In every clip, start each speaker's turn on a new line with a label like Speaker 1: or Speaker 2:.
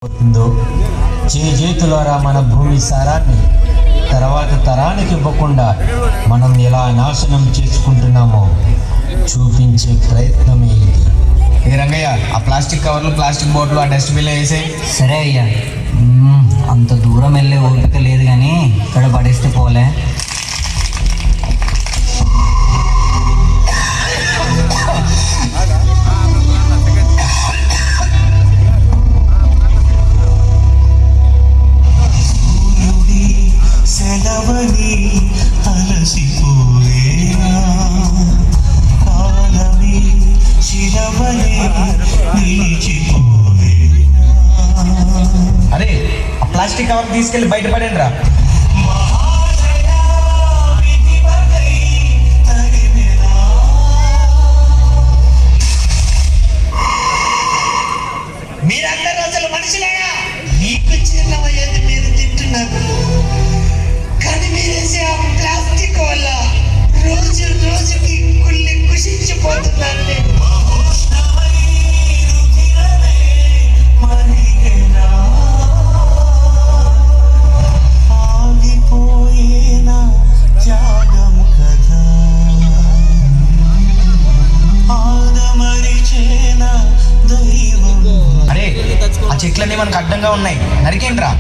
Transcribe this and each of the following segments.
Speaker 1: అవుతుందో చేతులారా మన భూమి సారాన్ని తర్వాత తరానికి ఇవ్వకుండా మనం ఎలా నాశనం చేసుకుంటున్నామో చూపించే ప్రయత్నమే ఇది.
Speaker 2: ఏ రంగయ్య, ఆ ప్లాస్టిక్ కవర్లు, ప్లాస్టిక్ బాటిల్ ఆ డస్ట్బిన్లో వేసే.
Speaker 3: సరే అయ్యా, అంత దూరం వెళ్ళే ఓపిక లేదు కానీ ఇక్కడ పడేస్తే పోలే.
Speaker 2: అరే, ఆ ప్లాస్టిక్ కవర్ తీసుకెళ్ళి బయట పడండి రా.
Speaker 4: మీరందరూ అసలు మనుషులేనా? మీకు చిన్నమయ్యేది మీరు తింటున్నారు, కానీ మీరేసే ఆ ప్లాస్టిక్ వల్ల రోజు రోజుకి కుళ్ళి కుషించిపోతున్నారు.
Speaker 2: అరే, ఆ చెట్లన్నీ మనకు అడ్డంగా ఉన్నాయి, నరికేండి రా.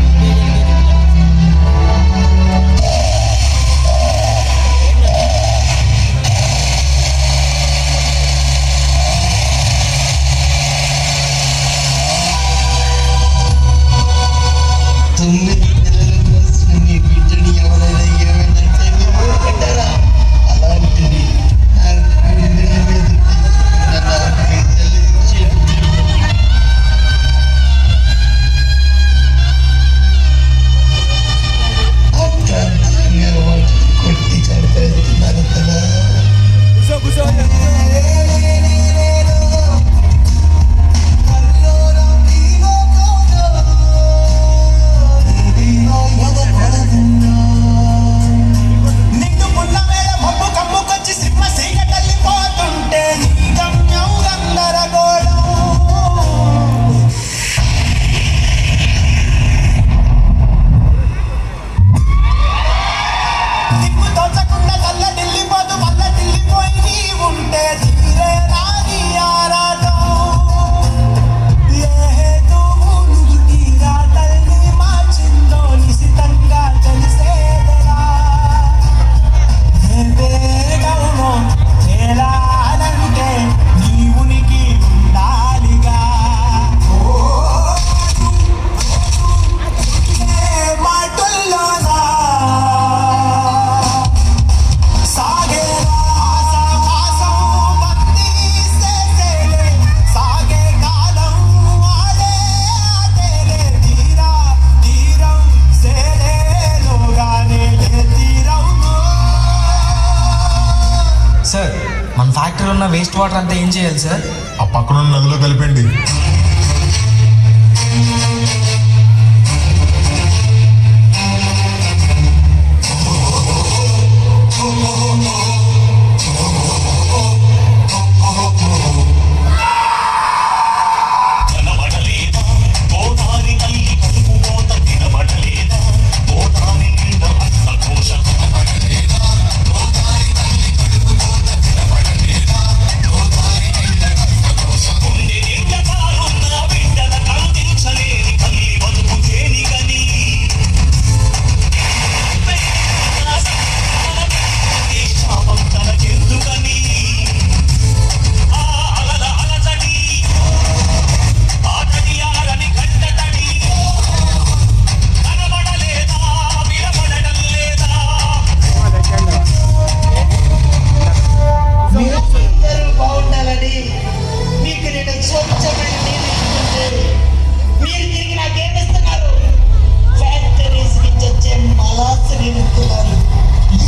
Speaker 2: సార్, మన ఫ్యాక్టరీలో ఉన్న వేస్ట్ వాటర్ అంతా ఏం చేయాలి సార్?
Speaker 5: ఆ పక్కన నదిలో కలిపండి.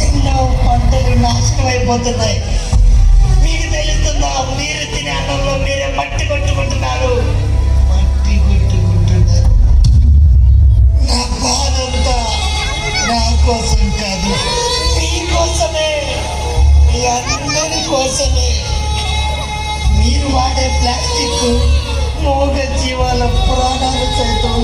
Speaker 4: ఎన్నో పంటలు నాశనం అయిపోతున్నాయి. మీకు తెలుస్తుందా? మీరు తినే అన్నంలో మీరే మట్టి కొట్టుకుంటున్నారు. నా బాధ అంతా నా కోసం కాదు, మీకోసమే, మీ అందరి కోసమే. మీరు వాడే ప్లాస్టిక్ మూగ జీవాల ప్రాణాలు సైతం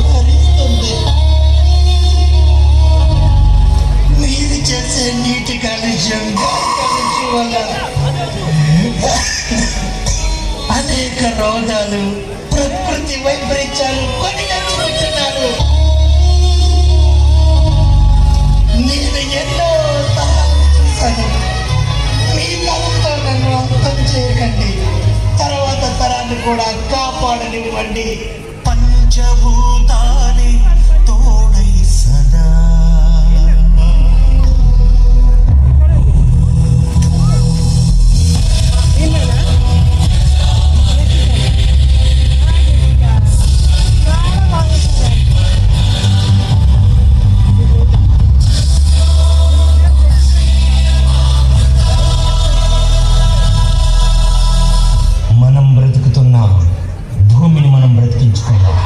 Speaker 4: కూడా కాపాడనివ్వండి.
Speaker 6: పంచభూతాలే తోడై సదా
Speaker 1: మనం బ్రతుకుతున్నాం, భూమిని మనం బ్రతికించుకుందాం.